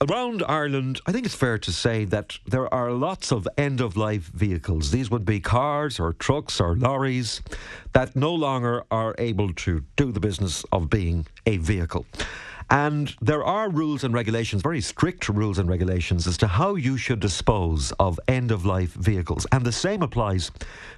Around Ireland, I think it's fair to say that there are lots of end-of-life vehicles. These would be cars or trucks or lorries that no longer are able to do the business of being a vehicle. And there are rules and regulations, very strict rules and regulations, as to how you should dispose of end-of-life vehicles. And the same applies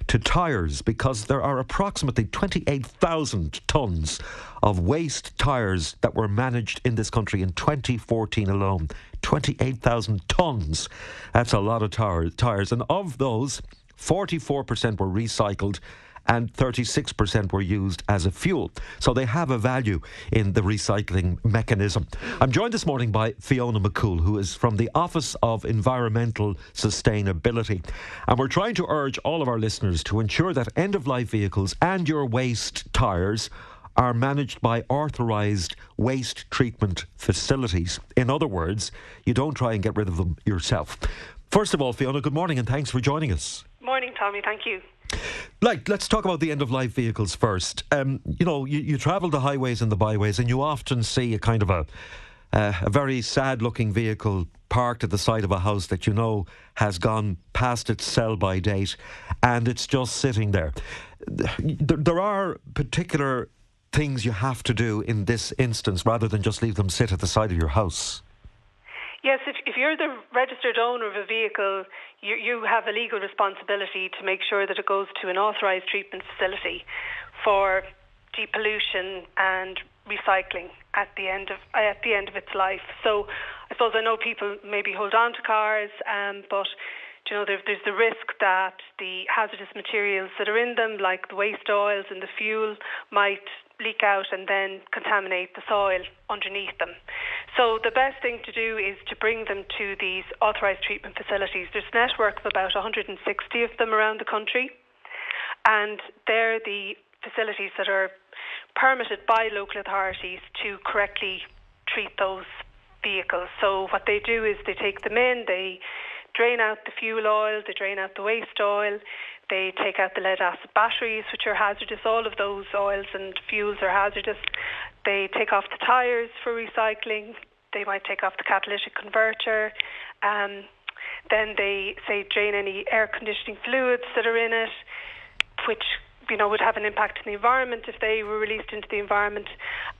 to tyres, because there are approximately 28,000 tonnes of waste tyres that were managed in this country in 2014 alone. 28,000 tonnes. That's a lot of tyres. And of those, 44% were recycled and 36% were used as a fuel. So they have a value in the recycling mechanism. I'm joined this morning by Fiona McCoole, who is from the Office of Environmental Sustainability. And we're trying to urge all of our listeners to ensure that end-of-life vehicles and your waste tyres are managed by authorised waste treatment facilities. In other words, you don't try and get rid of them yourself. First of all, Fiona, good morning and thanks for joining us. Morning, Tommy. Thank you. Let's talk about the end-of-life vehicles first. You travel the highways and the byways and you often see a kind of a very sad-looking vehicle parked at the side of a house that you know has gone past its sell-by date and it's just sitting there. There are particular things you have to do in this instance rather than just leave them sit at the side of your house. Yes, if you're the registered owner of a vehicle, you have a legal responsibility to make sure that it goes to an authorised treatment facility for depollution and recycling at the end of its life. So I suppose I know people maybe hold on to cars, but there's the risk that the hazardous materials that are in them, like the waste oils and the fuel, might leak out and then contaminate the soil underneath them. So the best thing to do is to bring them to these authorised treatment facilities. There's a network of about 160 of them around the country, and they're the facilities that are permitted by local authorities to correctly treat those vehicles. So what they do is they take them in, they drain out the fuel oil, they drain out the waste oil, they take out the lead acid batteries, which are hazardous. All of those oils and fuels are hazardous. They take off the tyres for recycling. They might take off the catalytic converter. Then they drain any air conditioning fluids that are in it, which would have an impact on the environment if they were released into the environment.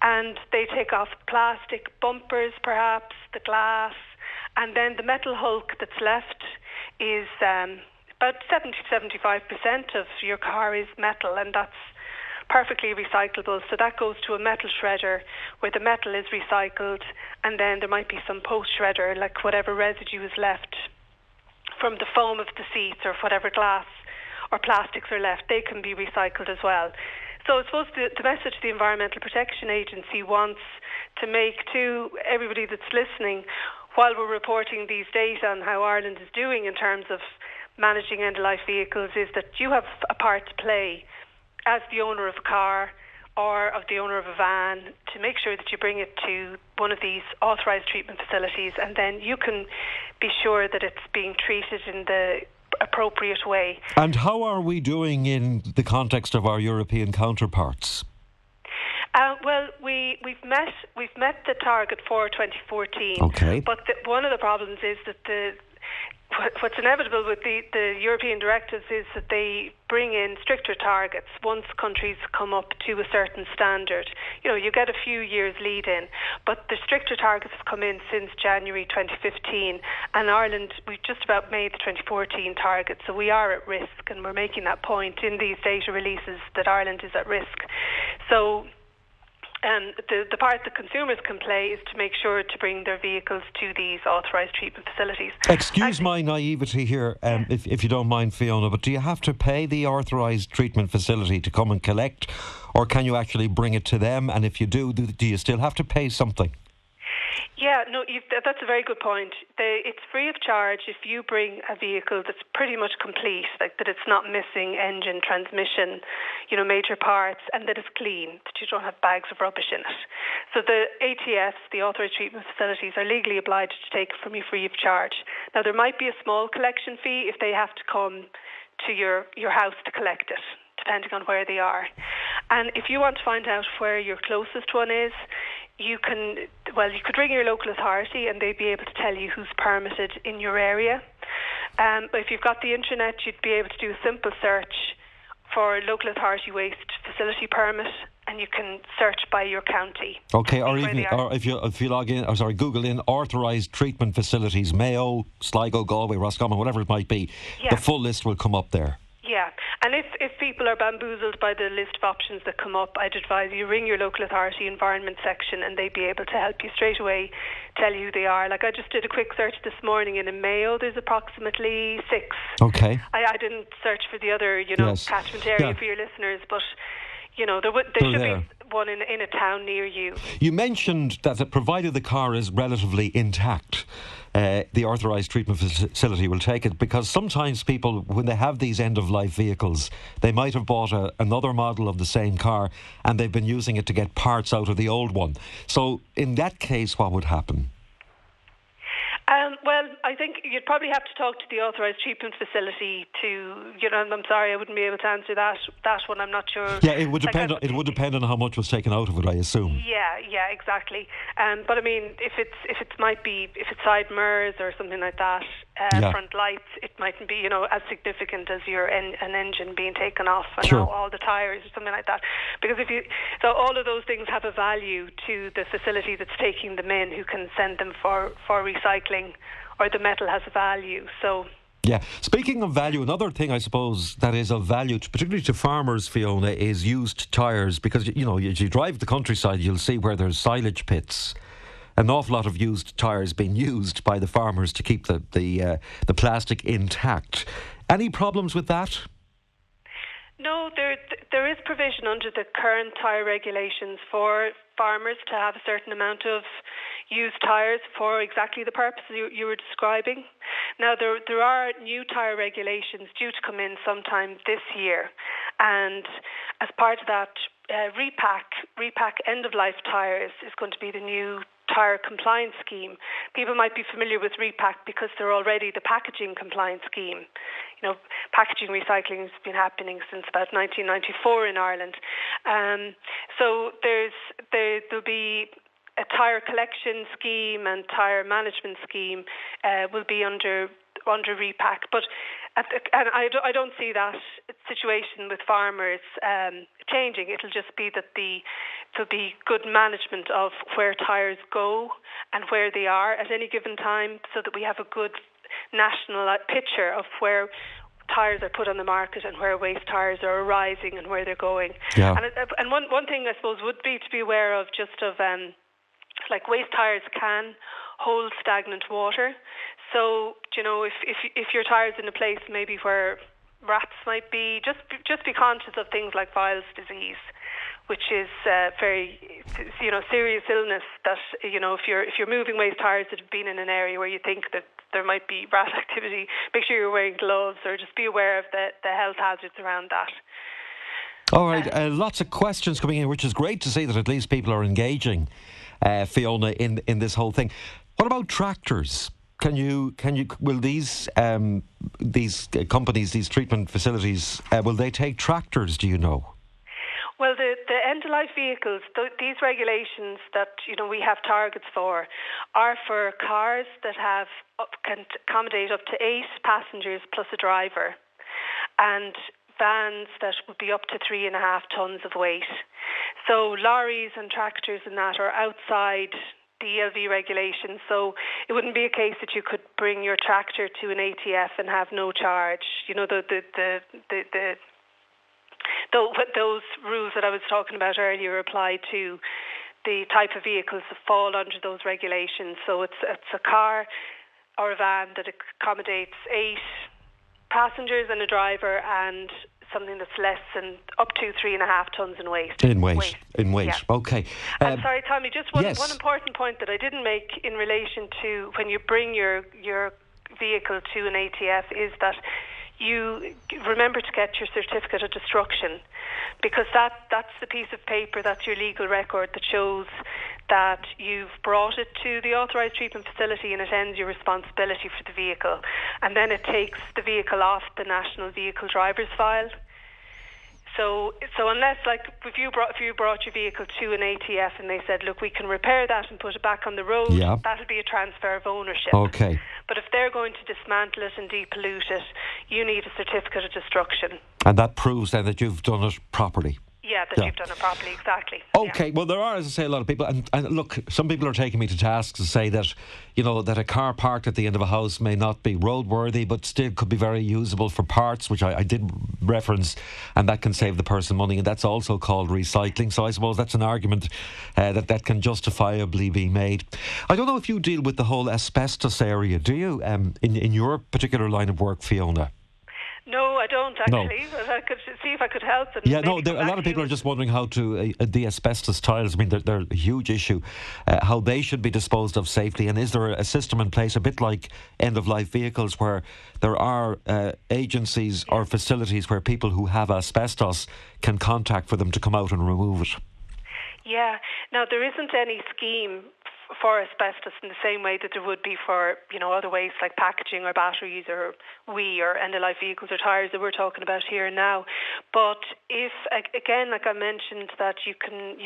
And they take off plastic bumpers, perhaps the glass, and then the metal hulk that's left is about 70-75% of your car is metal, and that's perfectly recyclable. So that goes to a metal shredder where the metal is recycled, and then there might be some post-shredder, like whatever residue is left from the foam of the seats or whatever glass or plastics are left, they can be recycled as well. So I suppose the message the Environmental Protection Agency wants to make to everybody that's listening while we're reporting these data on how Ireland is doing in terms of managing end-of-life vehicles is that you have a part to play as the owner of a car or of the owner of a van to make sure that you bring it to one of these authorised treatment facilities, and then you can be sure that it's being treated in the appropriate way. And how are we doing in the context of our European counterparts? Well, we've met the target for 2014. Okay. But one of the problems is that what's inevitable with the European directives is that they bring in stricter targets once countries come up to a certain standard. You get a few years lead in, but the stricter targets have come in since January 2015, and Ireland, we've just about made the 2014 target, so we are at risk, and we're making that point in these data releases that Ireland is at risk. So the part that consumers can play is to make sure to bring their vehicles to these authorised treatment facilities. Excuse my naivety here, if you don't mind, Fiona, but do you have to pay the authorised treatment facility to come and collect, or can you actually bring it to them? And if you do you still have to pay something? Yeah, no, that's a very good point. It's free of charge if you bring a vehicle that's pretty much complete, like that it's not missing engine, transmission, major parts, and that it's clean, that you don't have bags of rubbish in it. So the ATFs, the authorised treatment facilities, are legally obliged to take it from you free of charge. Now, there might be a small collection fee if they have to come to your house to collect it, depending on where they are. And if you want to find out where your closest one is, you could ring your local authority and they'd be able to tell you who's permitted in your area. But if you've got the internet, you'd be able to do a simple search for local authority waste facility permit, and you can search by your county. Okay, or if you log in, Google in authorised treatment facilities, Mayo, Sligo, Galway, Roscommon, whatever it might be, the full list will come up there. Yeah, and if people are bamboozled by the list of options that come up, I'd advise you ring your local authority environment section and they'd be able to help you straight away, tell you who they are. Like I just did a quick search this morning and in Mayo there's approximately 6. Okay. I didn't search for the other, catchment area for your listeners, but there should be one in a town near you. You mentioned that provided the car is relatively intact, the authorised treatment facility will take it, because sometimes people, when they have these end-of-life vehicles, they might have bought another model of the same car and they've been using it to get parts out of the old one. So in that case, what would happen? Well, I think you'd probably have to talk to the authorised treatment facility to, I'm sorry, I wouldn't be able to answer that one. I'm not sure. Yeah, it would depend. It would depend on how much was taken out of it, I assume. Yeah, exactly. But I mean, if it's side mirrors or something like that, front lights, it mightn't be, as significant as an engine being taken off and all the tyres or something like that. Because so all of those things have a value to the facility that's taking them in, who can send them for recycling, or the metal has a value. So. Yeah. Speaking of value, another thing I suppose that is of value, particularly to farmers, Fiona, is used tyres, because as you drive the countryside, you'll see where there's silage pits. An awful lot of used tyres being used by the farmers to keep the plastic intact. Any problems with that? No, there is provision under the current tyre regulations for farmers to have a certain amount of used tyres for exactly the purpose you were describing. Now, there are new tyre regulations due to come in sometime this year, and as part of that, repack end-of-life tyres is going to be the new tyre compliance scheme. People might be familiar with repack because they're already the packaging compliance scheme. Packaging recycling has been happening since about 1994 in Ireland. So there'll be a tyre collection scheme and tyre management scheme will be under repack. But I don't see that situation with farmers changing. It'll just be that there'll be good management of where tyres go and where they are at any given time, so that we have a good national picture of where tyres are put on the market and where waste tyres are arising and where they're going. Yeah. And one thing I suppose would be to be aware of like waste tyres can hold stagnant water. So, if your tyre's in a place maybe where rats might be, just be conscious of things like Weil's disease, which is very, serious illness that, if you're moving waste tyres that have been in an area where you think that there might be rat activity, make sure you're wearing gloves, or just be aware of the health hazards around that. All right, lots of questions coming in, which is great to see that at least people are engaging, Fiona, in this whole thing. What about tractors? Will these companies, these treatment facilities, will they take tractors, do you know? Well, the end-of-life vehicles, these regulations that we have targets for, are for cars that can accommodate up to 8 passengers plus a driver, and vans that would be up to 3.5 tons of weight. So lorries and tractors and that are outside the ELV regulations, so it wouldn't be a case that you could bring your tractor to an ATF and have no charge. Those rules that I was talking about earlier apply to the type of vehicles that fall under those regulations. So it's a car or a van that accommodates 8 passengers and a driver, and something that's less than up to 3.5 tons in weight. In weight. Yeah. Okay. I'm sorry, Tommy. Just one important point that I didn't make in relation to when you bring your vehicle to an ATF is that you remember to get your certificate of destruction, because that's the piece of paper, that's your legal record that shows that you've brought it to the authorised treatment facility, and it ends your responsibility for the vehicle, and then it takes the vehicle off the National Vehicle Drivers File. So unless, like, if you brought your vehicle to an ATF and they said, look, we can repair that and put it back on the road, that'll be a transfer of ownership. Okay. But if they're going to dismantle it and depollute it, you need a certificate of destruction. And that proves then that you've done it properly. Yeah, that you've done it properly, exactly. Okay, well, there are, as I say, a lot of people, and look, some people are taking me to task to say that, you know, that a car parked at the end of a house may not be roadworthy, but still could be very usable for parts, which I did reference, and that can save the person money, and that's also called recycling. So I suppose that's an argument that can justifiably be made. I don't know if you deal with the whole asbestos area, do you, in your particular line of work, Fiona? No, I don't actually. No. I could see if I could help. And a lot of people are just wondering how to the asbestos tiles. I mean, they're a huge issue. How they should be disposed of safely, and is there a system in place, a bit like end-of-life vehicles, where there are agencies or facilities where people who have asbestos can contact for them to come out and remove it? Yeah. Now, there isn't any scheme for asbestos in the same way that there would be for, you know, other waste like packaging or batteries or end-of-life vehicles or tyres that we're talking about here and now. But if, again, like I mentioned, that you can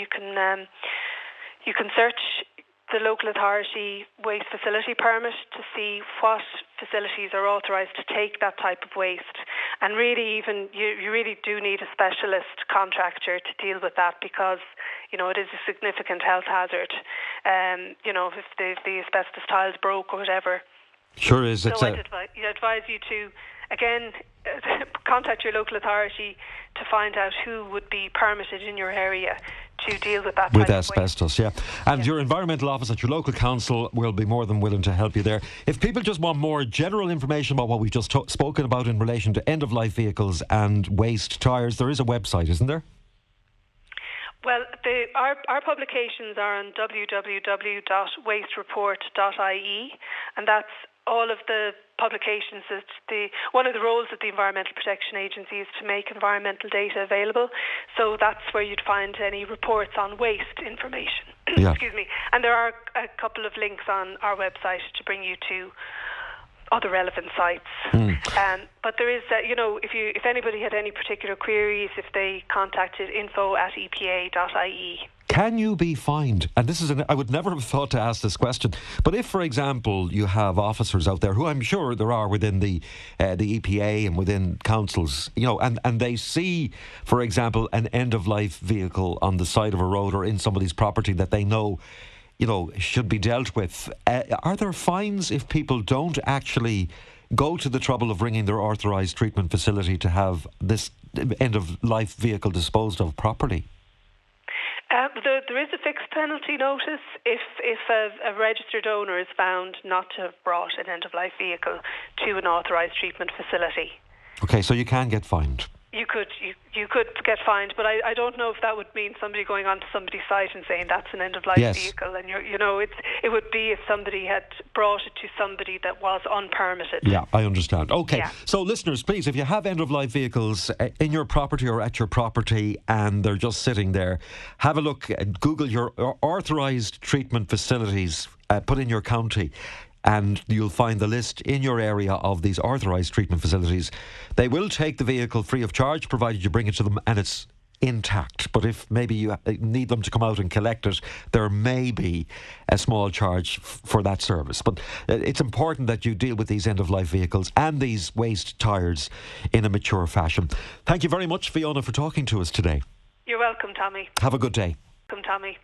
search the local authority waste facility permit to see what facilities are authorised to take that type of waste. And really, even you really do need a specialist contractor to deal with that, because, you know, it is a significant health hazard. You know, if the asbestos tiles broke or whatever. Sure is. So I'd advise you to, again, contact your local authority to find out who would be permitted in your area to deal with that type with asbestos, of waste. Yeah. And your environmental office at your local council will be more than willing to help you there. If people just want more general information about what we've just spoken about in relation to end-of-life vehicles and waste tyres, there is a website, isn't there? Well, our publications are on www.wastereport.ie, and that's all of the publications that one of the roles of the Environmental Protection Agency is to make environmental data available. So that's where you'd find any reports on waste information. Yeah. Excuse me. And there are a couple of links on our website to bring you to other relevant sites. But there is, you know, if anybody had any particular queries, if they contacted info@epa.ie. Can you be fined? And this is I would never have thought to ask this question, but if, for example, you have officers out there, who I'm sure there are within the EPA and within councils, you know, and they see, for example, an end-of-life vehicle on the side of a road or in somebody's property that they know, you know, should be dealt with, are there fines if people don't actually go to the trouble of ringing their authorised treatment facility to have this end-of-life vehicle disposed of properly? There is a fixed penalty notice if a registered owner is found not to have brought an end-of-life vehicle to an authorised treatment facility. Okay, so you can get fined. You could get fined, but I don't know if that would mean somebody going onto somebody's site and saying that's an end-of-life vehicle. And it would be if somebody had brought it to somebody that was unpermitted. Yeah, I understand. Okay, yeah. So listeners, please, if you have end-of-life vehicles in your property or at your property and they're just sitting there, have a look, Google your authorised treatment facilities, put in your county, and you'll find the list in your area of these authorised treatment facilities. They will take the vehicle free of charge, provided you bring it to them and it's intact. But if maybe you need them to come out and collect it, there may be a small charge for that service. But it's important that you deal with these end-of-life vehicles and these waste tyres in a mature fashion. Thank you very much, Fiona, for talking to us today. You're welcome, Tommy. Have a good day. Welcome, Tommy.